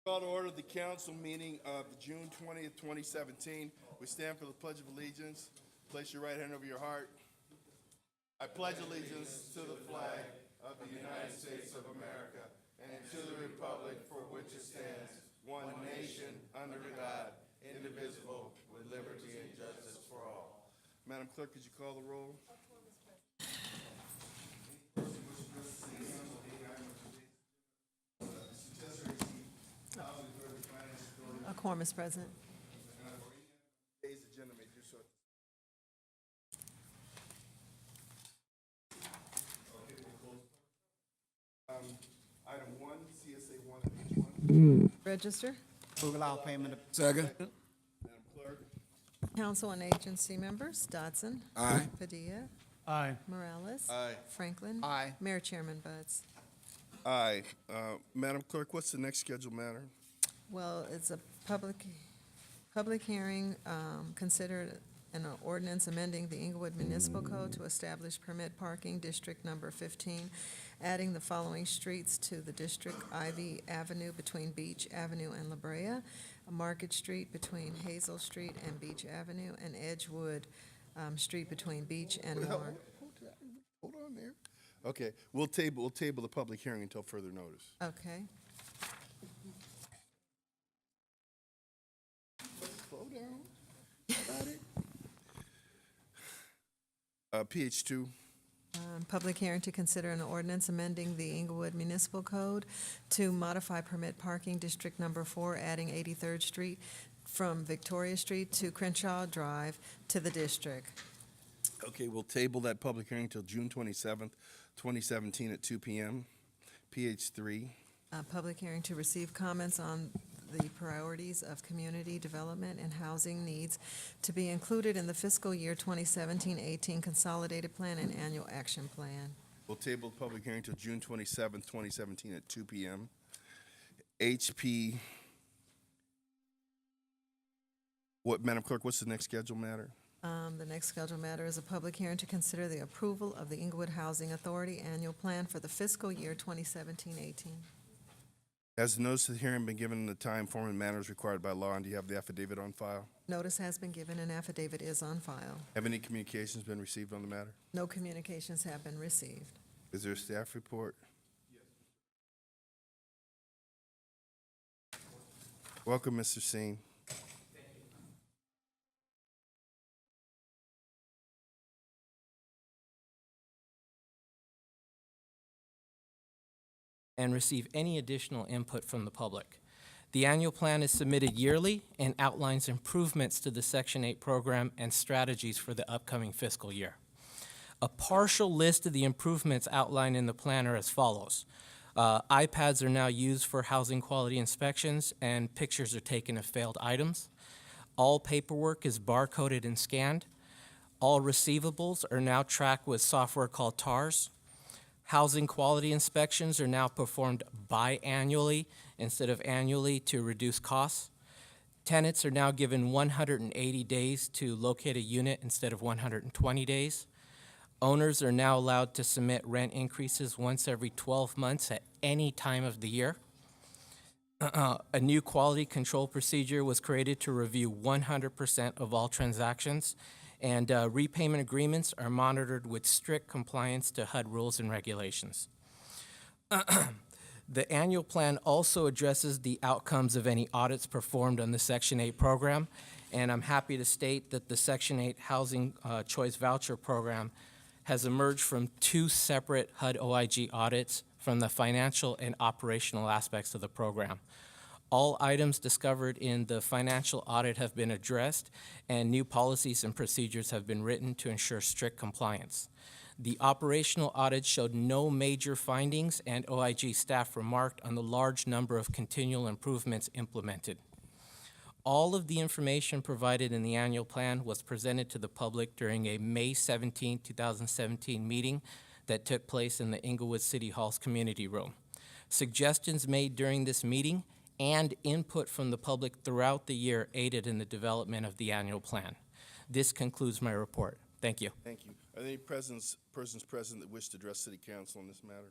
Call to order the council meeting of June 20th, 2017. We stand for the Pledge of Allegiance. Place your right hand over your heart. I pledge allegiance to the flag of the United States of America and to the republic for which it stands, one nation, under God, indivisible, with liberty and justice for all. Madam Clerk, could you call the roll? A quorum is present. Today's agenda may do so. Item 1, CSA 1H1. Register. Move allow payment of. Second. Madam Clerk. Council and agency members, Dodson. Aye. Padilla. Aye. Morales. Aye. Franklin. Aye. Mayor Chairman Buds. Aye. Madam Clerk, what's the next scheduled matter? Well, it's a public hearing, considered an ordinance amending the Inglewood Municipal Code to establish permit parking, District Number 15, adding the following streets to the district: Ivy Avenue between Beach Avenue and La Brea, Market Street between Hazel Street and Beach Avenue, and Edgewood Street between Beach and North. Hold on there. Okay, we'll table the public hearing until further notice. Okay. Slow down. Got it. PH2. Public hearing to consider an ordinance amending the Inglewood Municipal Code to modify permit parking, District Number 4, adding 83rd Street from Victoria Street to Crenshaw Drive to the district. Okay, we'll table that public hearing until June 27th, 2017 at 2 p.m. PH3. Public hearing to receive comments on the priorities of community development and housing needs to be included in the fiscal year 2017-18 Consolidated Plan and Annual Action Plan. We'll table the public hearing until June 27th, 2017 at 2 p.m. HP. Madam Clerk, what's the next scheduled matter? The next scheduled matter is a public hearing to consider the approval of the Inglewood Housing Authority Annual Plan for the fiscal year 2017-18. Has the notice of the hearing been given in the time, form, and manners required by law, and do you have the affidavit on file? Notice has been given and affidavit is on file. Have any communications been received on the matter? No communications have been received. Is there a staff report? Yes. Welcome, Mr. Singh. And receive any additional input from the public. The annual plan is submitted yearly and outlines improvements to the Section 8 program and strategies for the upcoming fiscal year. A partial list of the improvements outlined in the plan are as follows. iPads are now used for housing quality inspections, and pictures are taken of failed items. All paperwork is barcoded and scanned. All receivables are now tracked with software called TARS. Housing quality inspections are now performed biannually instead of annually to reduce costs. Tenants are now given 180 days to locate a unit instead of 120 days. Owners are now allowed to submit rent increases once every 12 months at any time of the year. A new quality control procedure was created to review 100% of all transactions, and repayment agreements are monitored with strict compliance to HUD rules and regulations. The annual plan also addresses the outcomes of any audits performed on the Section 8 program, and I'm happy to state that the Section 8 Housing Choice Voucher Program has emerged from two separate HUD OIG audits from the financial and operational aspects of the program. All items discovered in the financial audit have been addressed, and new policies and procedures have been written to ensure strict compliance. The operational audit showed no major findings, and OIG staff remarked on the large number of continual improvements implemented. All of the information provided in the annual plan was presented to the public during a May 17, 2017 meeting that took place in the Inglewood City Hall's community room. Suggestions made during this meeting and input from the public throughout the year aided in the development of the annual plan. This concludes my report. Thank you. Thank you. Are there any persons present that wish to address City Council on this matter?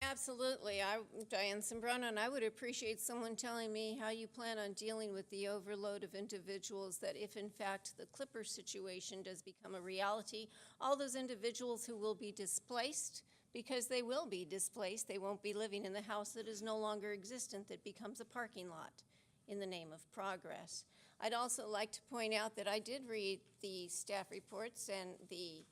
Absolutely. I'm Diane Sombrano, and I would appreciate someone telling me how you plan on dealing with the overload of individuals that if in fact the Clipper situation does become a reality, all those individuals who will be displaced, because they will be displaced, they won't be living in the house that is no longer existent, that becomes a parking lot in the name of progress. I'd also like to point out that I did read the staff reports and the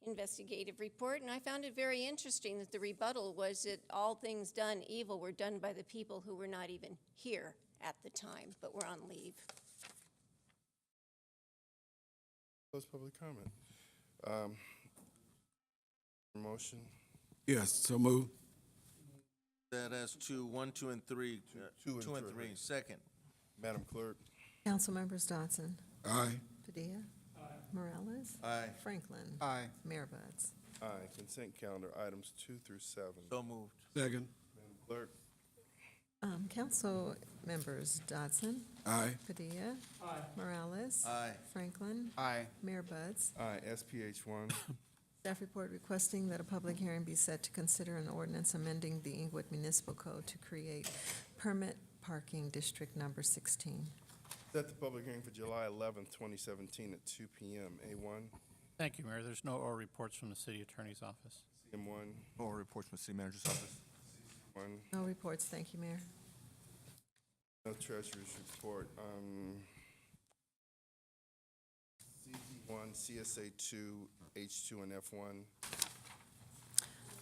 investigative report, and I found it very interesting that the rebuttal was that all things done evil were done by the people who were not even here at the time, but were on leave. Close public comment. Motion. Yes, so move. That as to 1, 2, and 3. Two and 3. three. Second. Madam Clerk. Council members Dodson, Aye. Padilla, Morales, Aye. Franklin, Aye. Mayor Buds. Aye. Consent calendar items 2 through 7. So moved. Second. Madam Clerk. Council members Dodson, Aye. Padilla, Morales, Aye. Franklin, Aye. Mayor Buds. Aye. SPH 1. Staff report requesting that a public hearing be set to consider an ordinance amending the Inglewood Municipal Code to create permit parking district number 16. Set the public hearing for July 11th, 2017 at 2 p.m. A1, Thank you, Mayor. There's no oral reports from the city attorney's office. CM1, Oral reports from the city manager's office. 1. No reports, thank you, Mayor. No treasurer's report. CZ1, CSA 2, H2, and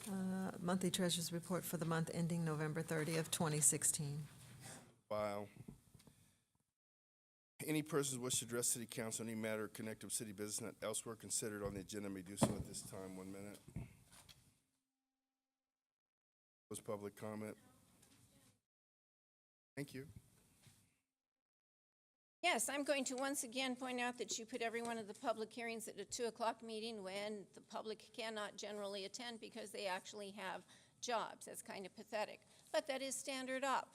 F1. Monthly treasurer's report for the month ending November 30th, 2016. File. Any persons wish to address city council on any matter connected with city business not elsewhere considered on the agenda may do so at this time. 1 minute. Close public comment. Thank you. Yes, I'm going to once again point out that you put every one of the public hearings at a 2 o'clock meeting when the public cannot generally attend because they actually have jobs. That's kind of pathetic, but that is standard up.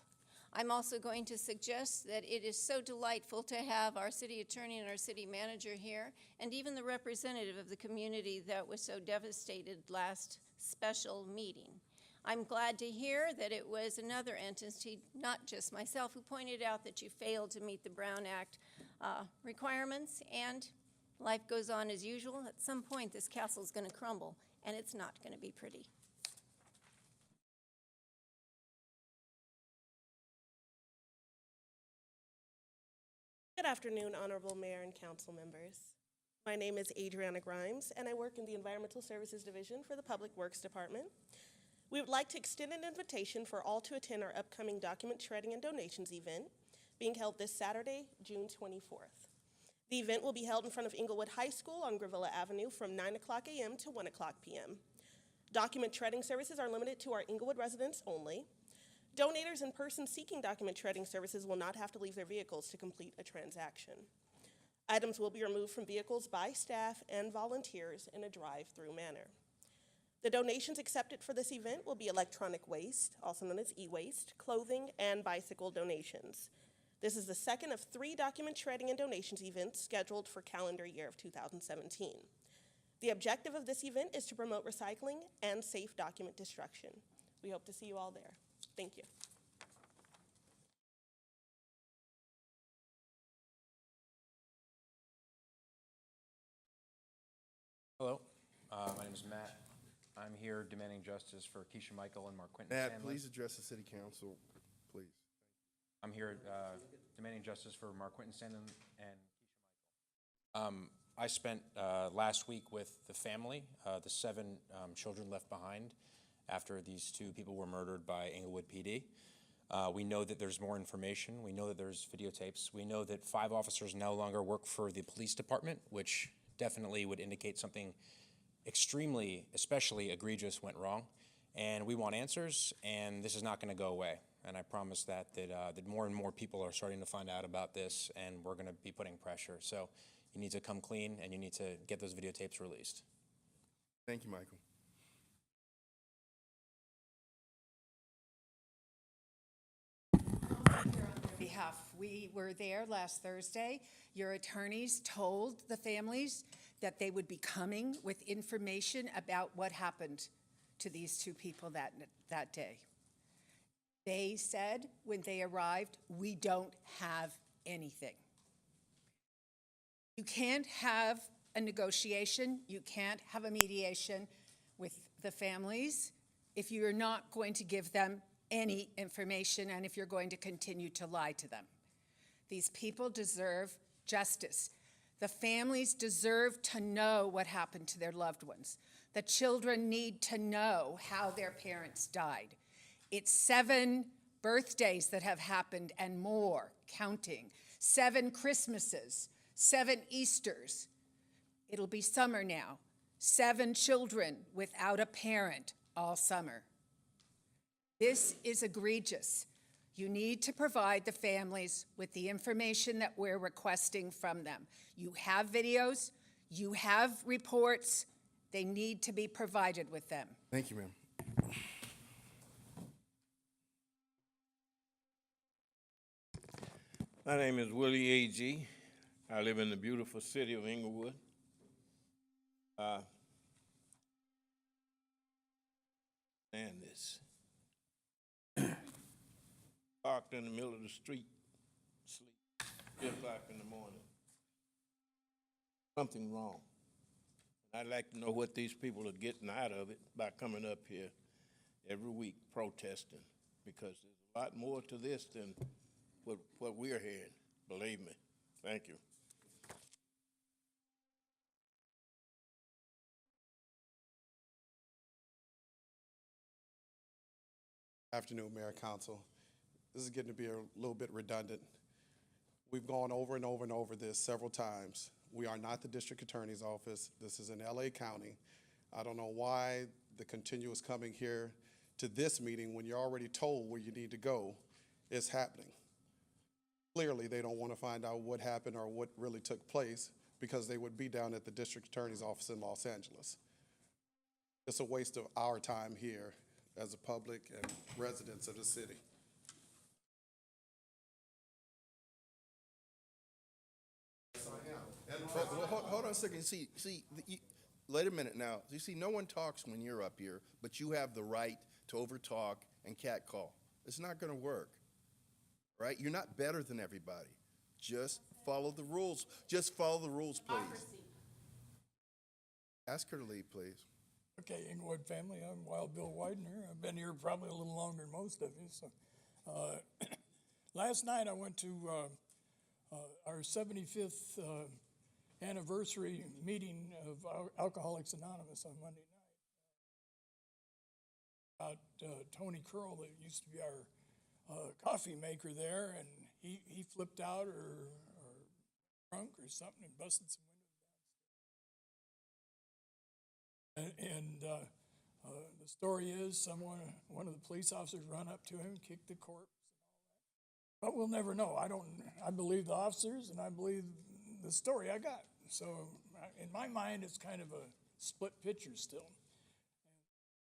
I'm also going to suggest that it is so delightful to have our city attorney and our city manager here, and even the representative of the community that was so devastated last special meeting. I'm glad to hear that it was another entity, not just myself, who pointed out that you failed to meet the Brown Act requirements, and life goes on as usual. At some point, this castle is going to crumble, and it's not going to be pretty. Good afternoon, Honorable Mayor and Council members. My name is Adriana Grimes, and I work in the Environmental Services Division for the Public Works Department. We would like to extend an invitation for all to attend our upcoming document shredding and donations event, being held this Saturday, June 24th. The event will be held in front of Inglewood High School on Gravilla Avenue from 9 o'clock a.m. to 1 o'clock p.m. Document shredding services are limited to our Inglewood residents only. Donators and persons seeking document shredding services will not have to leave their vehicles to complete a transaction. Items will be removed from vehicles by staff and volunteers in a drive-through manner. The donations accepted for this event will be electronic waste, also known as e-waste, clothing, and bicycle donations. This is the second of 3 document shredding and donations events scheduled for calendar year of 2017. The objective of this event is to promote recycling and safe document destruction. We hope to see you all there. Thank you. Hello, my name is Matt. I'm here demanding justice for Keisha Michael and Mark Quinton Matt, Sandlin. please address the city council, please. I'm here demanding justice for Mark Quinton Sandlin and Keisha Michael. I spent last week with the family, the 7 children left behind after these 2 people were murdered by Inglewood PD. We know that there's more information. We know that there's videotapes. We know that 5 officers no longer work for the police department, which definitely would indicate something extremely, especially egregious went wrong. And we want answers, and this is not going to go away. And I promise that more and more people are starting to find out about this, and we're going to be putting pressure. So you need to come clean, and you need to get those videotapes released. Thank you, Michael. Behalf. We were there last Thursday. Your attorneys told the families that they would be coming with information about what happened to these two people that day. They said when they arrived, we don't have anything. You can't have a negotiation, you can't have a mediation with the families if you're not going to give them any information and if you're going to continue to lie to them. These people deserve justice. The families deserve to know what happened to their loved ones. The children need to know how their parents died. It's 7 birthdays that have happened and more, counting. 7 Christmases, 7 Easters. It'll be summer now. 7 children without a parent all summer. This is egregious. You need to provide the families with the information that we're requesting from them. You have videos, you have reports, they need to be provided with them. Thank you, ma'am. My name is Willie A.G. I live in the beautiful city of Inglewood. And this. Parked in the middle of the street, sleep, 3 o'clock in the morning. Something wrong. I'd like to know what these people are getting out of it by coming up here every week protesting, because there's a lot more to this than what we're hearing, believe me. Thank you. Afternoon, Mayor, Council. This is getting to be a little bit redundant. We've gone over and over and over this several times. We are not the district attorney's office. This is in LA County. I don't know why the continuous coming here to this meeting when you're already told where you need to go is happening. Clearly, they don't want to find out what happened or what really took place because they would be down at the district attorney's office in Los Angeles. It's a waste of our time here as a public and residents of the city. Hold on a second. Wait a minute now. You see, no one talks when you're up here, but you have the right to overtalk and catcall. It's not going to work, right? You're not better than everybody. Just follow the rules. Just follow the rules, please. Ask her to leave, please. Okay, Inglewood family, I'm Wild Bill Widener. I've been here probably a little longer than most of you. So, last night I went to our 75th anniversary meeting of Alcoholics Anonymous on Monday night. Tony Curl, that used to be our coffee maker there, and he flipped out or drunk or something and busted some windows down. And the story is one of the police officers run up to him, kicked the corpse and all that. But we'll never know. I believe the officers and I believe the story I got. So in my mind, it's kind of a split picture still.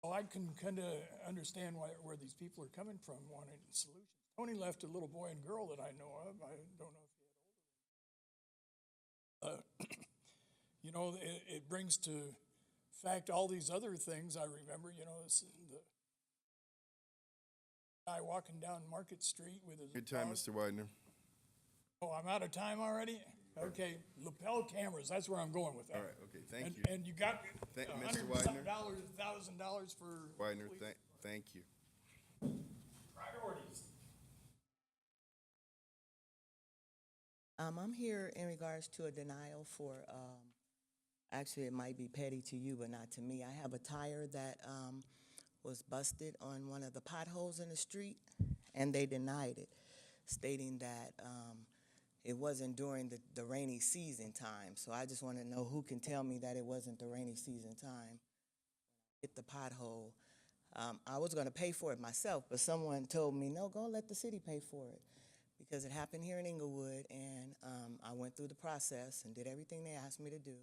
So I can kind of understand where these people are coming from, wanting solutions. Tony left a little boy and girl that I know of. I don't know if he had older. It brings to fact all these other things I remember. The guy walking down Market Street with his Good time, dog. Mr. Widener. Oh, I'm out of time already? Okay, lapel cameras, that's where I'm going with that. All right, okay, thank you. And you got Mr. $100,000 Widener. for Widener, police. thank you. Priorities. I'm here in regards to a denial for, actually it might be petty to you, but not to me. I have a tire that was busted on one of the potholes in the street, and they denied it, stating that it wasn't during the rainy season time. So I just want to know who can tell me that it wasn't the rainy season time. Hit the pothole. I was going to pay for it myself, but someone told me, no, go let the city pay for it, because it happened here in Inglewood, and I went through the process and did everything they asked me to do.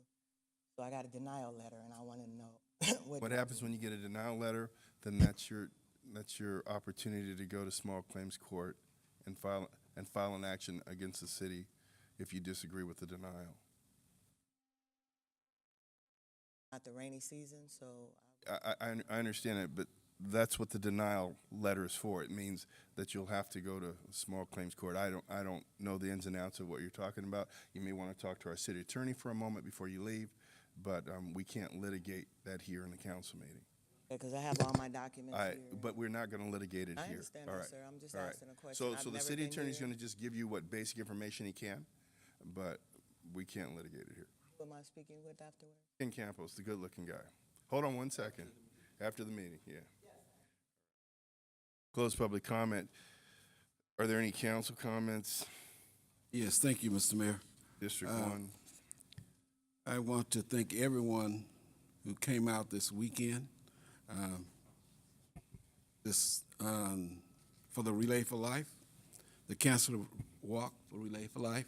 So I got a denial letter, and I want to know What happens when you get a denial letter, then that's your opportunity to go to small claims court and file an action against the city if you disagree with the denial. Not the rainy season, so I understand it, but that's what the denial letter is for. It means that you'll have to go to small claims court. I don't know the ins and outs of what you're talking about. You may want to talk to our city attorney for a moment before you leave, but we can't litigate that here in the council meeting. Because I have all my documents here. But we're not going to litigate it I here. understand All that, right. sir. I'm just All right. asking a question. I've So the never city been attorney's here. going to just give you what basic information he can, but we can't litigate it here. Who am I speaking with afterwards? Ken Campos, the good-looking guy. Hold on one second. After the meeting, yeah. Closed public comment. Are there any council comments? Yes, thank you, Mr. Mayor. District 1. I want to thank everyone who came out this weekend for the Relay for Life, the Cancer Walk for Relay for Life.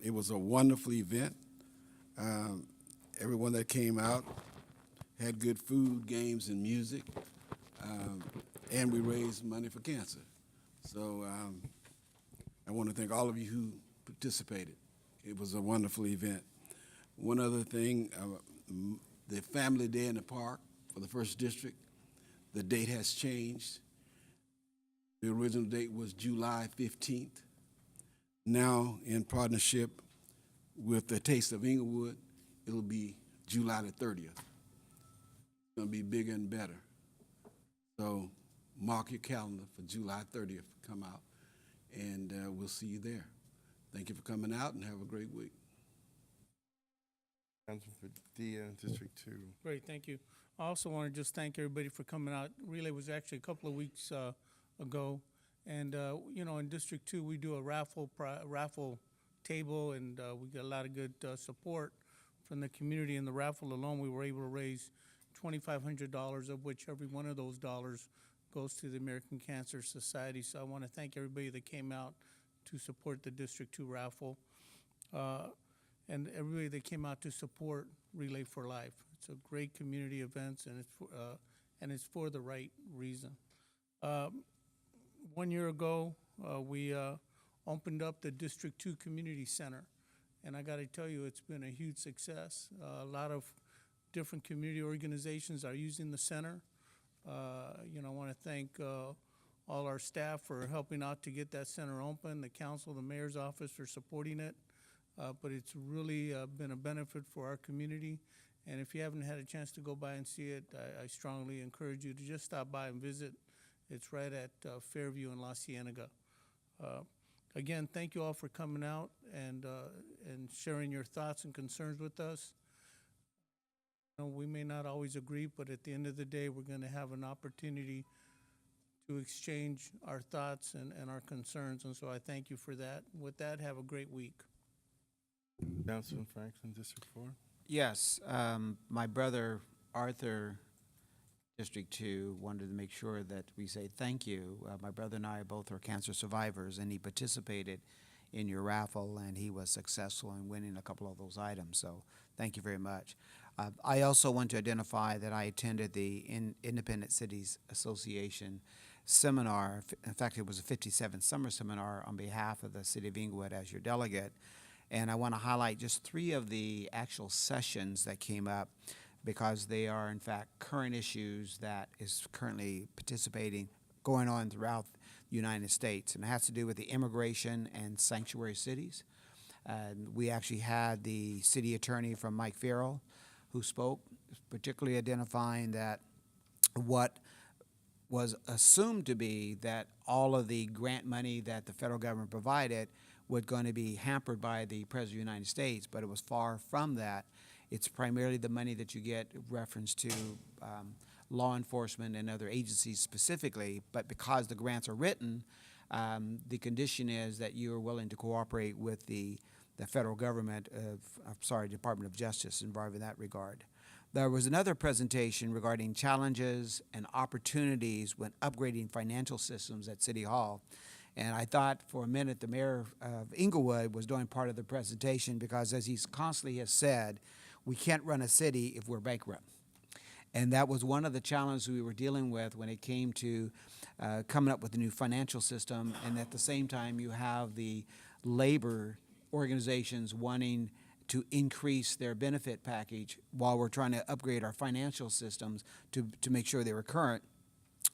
It was a wonderful event. Everyone that came out had good food, games, and music, and we raised money for cancer. So I want to thank all of you who participated. It was a wonderful event. One other thing, the Family Day in the Park for the First District, the date has changed. The original date was July 15th. Now, in partnership with the Taste of Inglewood, it'll be July the 30th. It's going to be bigger and better. So mark your calendar for July 30th. Come out, and we'll see you there. Thank you for coming out, and have a great week. Councilman Padilla, District 2. Great, thank you. I also want to just thank everybody for coming out. Relay was actually a couple of weeks ago, and you know, in District 2 we do a raffle table, and we get a lot of good support from the community. In the raffle alone, we were able to raise $2,500, of which every one of those dollars goes to the American Cancer Society. So I want to thank everybody that came out to support the District 2 raffle, and everybody that came out to support Relay for Life. It's a great community event, and it's for the right reason. 1 year ago, we opened up the District 2 Community Center, and I got to tell you, it's been a huge success. A lot of different community organizations are using the center. You know, I want to thank all our staff for helping out to get that center open, the council, the mayor's office for supporting it. But it's really been a benefit for our community. And if you haven't had a chance to go by and see it, I strongly encourage you to just stop by and visit. It's right at Fairview in La Cienega. Again, thank you all for coming out and sharing your thoughts and concerns with us. You know, we may not always agree, but at the end of the day, we're going to have an opportunity to exchange our thoughts and our concerns, and so I thank you for that. With that, have a great week. Councilman Franklin, District 4. Yes, my brother Arthur, District 2, wanted to make sure that we say thank you. My brother and I both are cancer survivors, and he participated in your raffle, and he was successful in winning a couple of those items, so thank you very much. I also want to identify that I attended the Independent Cities Association seminar. In fact, it was a 57th summer seminar on behalf of the City of Inglewood as your delegate. And I want to highlight just 3 of the actual sessions that came up because they are, in fact, current issues that is currently going on throughout the United States. And it has to do with the immigration and sanctuary cities. We actually had the city attorney from Mike Farrell who spoke, particularly identifying that what was assumed to be that all of the grant money that the federal government provided was going to be hampered by the President of the United States, but it was far from that. It's primarily the money that you get reference to law enforcement and other agencies specifically, but because the grants are written, the condition is that you are willing to cooperate with the federal government Department of Justice involved in that regard. There was another presentation regarding challenges and opportunities when upgrading financial systems at City Hall. And I thought for a minute the mayor of Inglewood was doing part of the presentation because, as he's constantly has said, we can't run a city if we're bankrupt. And that was one of the challenges we were dealing with when it came to coming up with a new financial system. And at the same time, you have the labor organizations wanting to increase their benefit package while we're trying to upgrade our financial systems to make sure they were current,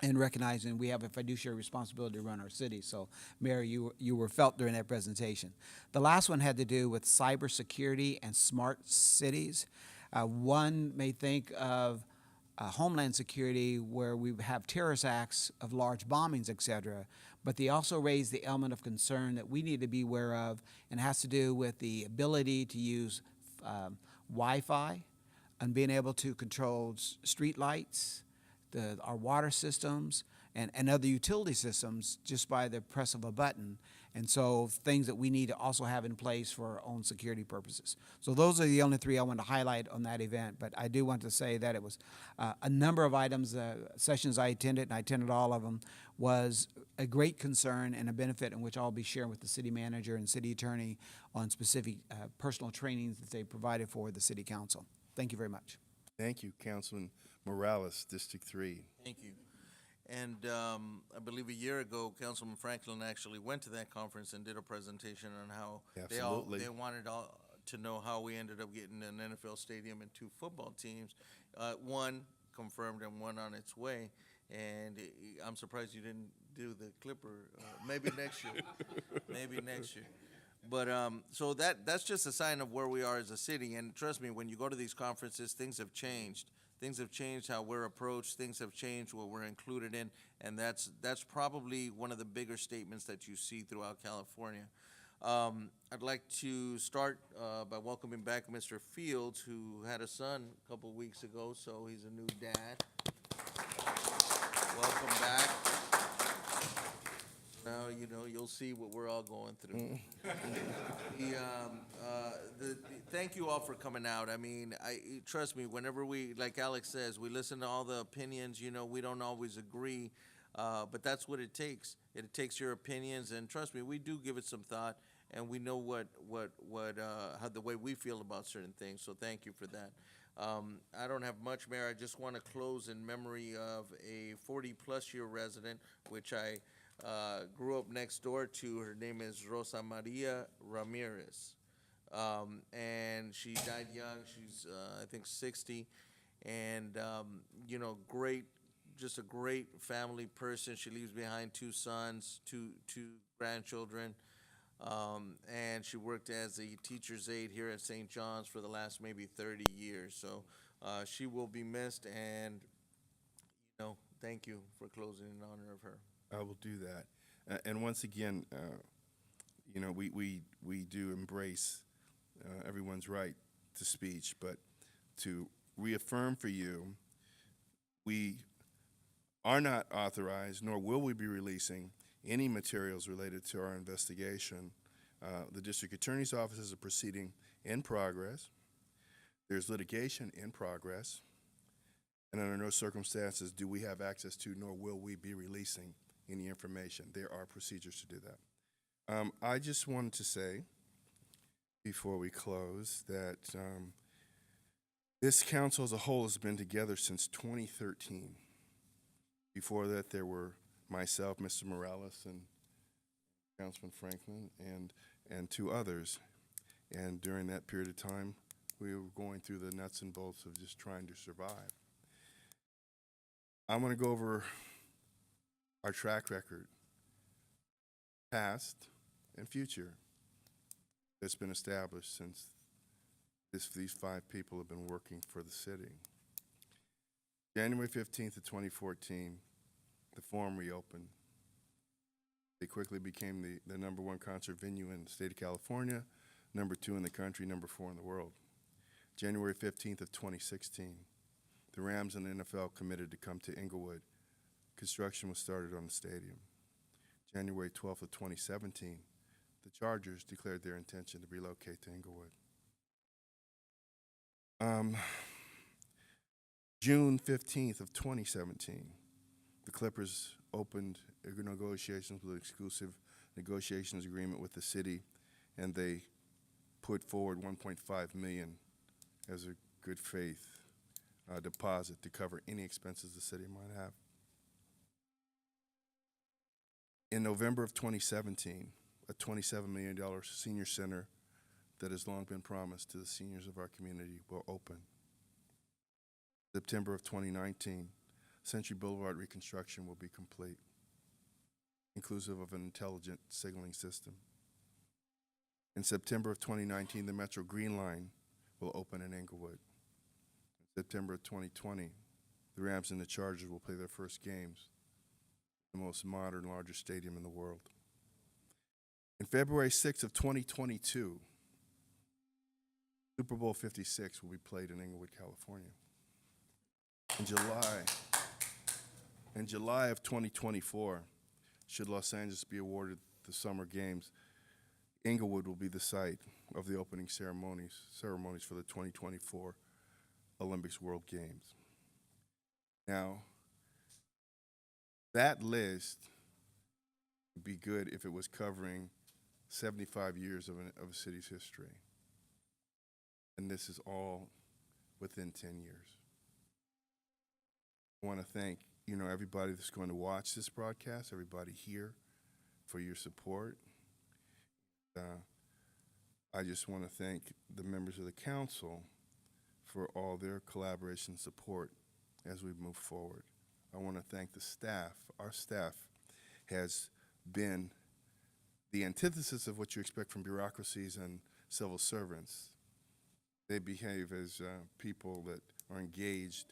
and recognizing we have a fiduciary responsibility to run our city. So, Mayor, you were felt during that presentation. The last one had to do with cybersecurity and smart cities. One may think of Homeland Security, where we have terrorist acts of large bombings, et cetera, but they also raise the element of concern that we need to be aware of, and has to do with the ability to use Wi-Fi and being able to control street lights, our water systems, and other utility systems just by the press of a button. And so things that we need to also have in place for our own security purposes. So those are the only three I want to highlight on that event. But I do want to say that it was a number of items, sessions I attended, and I attended all of them, was a great concern and a benefit in which I'll be sharing with the city manager and city attorney on specific personal trainings that they provided for the city council. Thank you very much. Thank you, Councilman Morales, District 3. Thank you. And I believe a year ago, Councilman Franklin actually went to that conference and did a presentation on how Absolutely. they wanted to know how we ended up getting an NFL stadium and 2 football teams, one confirmed and one on its way. And I'm surprised you didn't do the Clipper. Maybe next year. Maybe next year. But so that's just a sign of where we are as a city. And trust me, when you go to these conferences, things have changed. Things have changed how we're approached. Things have changed what we're included in, and that's probably one of the bigger statements that you see throughout California. I'd like to start by welcoming back Mr. Fields, who had a son a couple weeks ago, so he's a new dad. Welcome back. Now, you know, you'll see what we're all going through. Thank you all for coming out. I mean, trust me, whenever we, like Alex says, we listen to all the opinions, you know, we don't always agree, but that's what it takes. It takes your opinions, and trust me, we do give it some thought, and we know how the way we feel about certain things, so thank you for that. I don't have much, Mayor. I just want to close in memory of a 40-plus year resident, which I grew up next door to. Her name is Rosa Maria Ramirez. And she died young. She's, I think, 60. And, you know, just a great family person. She leaves behind 2 sons, two grandchildren. And she worked as a teacher's aide here at St. John's for the last maybe 30 years. So she will be missed. And, you know, thank you for closing in honor of her. I will do that. And once again, you know, we do embrace everyone's right to speech, but to reaffirm for you, we are not authorized, nor will we be releasing any materials related to our investigation. The district attorney's office is a proceeding in progress. There's litigation in progress. And under no circumstances do we have access to, nor will we be releasing any information. There are procedures to do that. I just wanted to say, before we close, that this council as a whole has been together since 2013. Before that, there were myself, Mr. Morales, and Councilman Franklin, and 2 others. And during that period of time, we were going through the nuts and bolts of just trying to survive. I'm going to go over our track record, past and future, that's been established since these 5 people have been working for the city. January 15th of 2014, the Forum reopened. They quickly became the #1 concert venue in the state of California, #2 in the country, #4 in the world. January 15th of 2016, the Rams and the NFL committed to come to Inglewood. Construction was started on the stadium. January 12th of 2017, the Chargers declared their intention to relocate to Inglewood. June 15th of 2017, the Clippers opened negotiations with an exclusive negotiations agreement with the city, and they put forward $1.5 million as a good faith deposit to cover any expenses the city might have. In November of 2017, a $27 million senior center that has long been promised to the seniors of our community will open. September of 2019, Century Boulevard reconstruction will be complete, inclusive of an intelligent signaling system. In September of 2019, the Metro Green Line will open in Inglewood. In September of 2020, the Rams and the Chargers will play their first games, the most modern, largest stadium in the world. In February 6th of 2022, Super Bowl 56 will be played in Inglewood, California. In July of 2024, should Los Angeles be awarded the Summer Games, Inglewood will be the site of the opening ceremonies for the 2024 Olympics World Games. Now, that list would be good if it was covering 75 years of a city's history. And this is all within 10 years. I want to thank, everybody that's going to watch this broadcast, everybody here for your support. I just want to thank the members of the council for all their collaboration and support as we move forward. I want to thank the staff. Our staff has been the antithesis of what you expect from bureaucracies and civil servants. They behave as people that are engaged,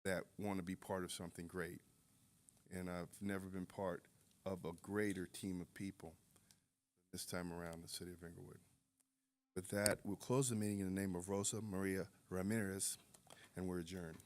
that want to be part of something great. And I've never been part of a greater team of people this time around in the city of Inglewood. With that, we'll close the meeting in the name of Rosa Maria Ramirez, and we're adjourned.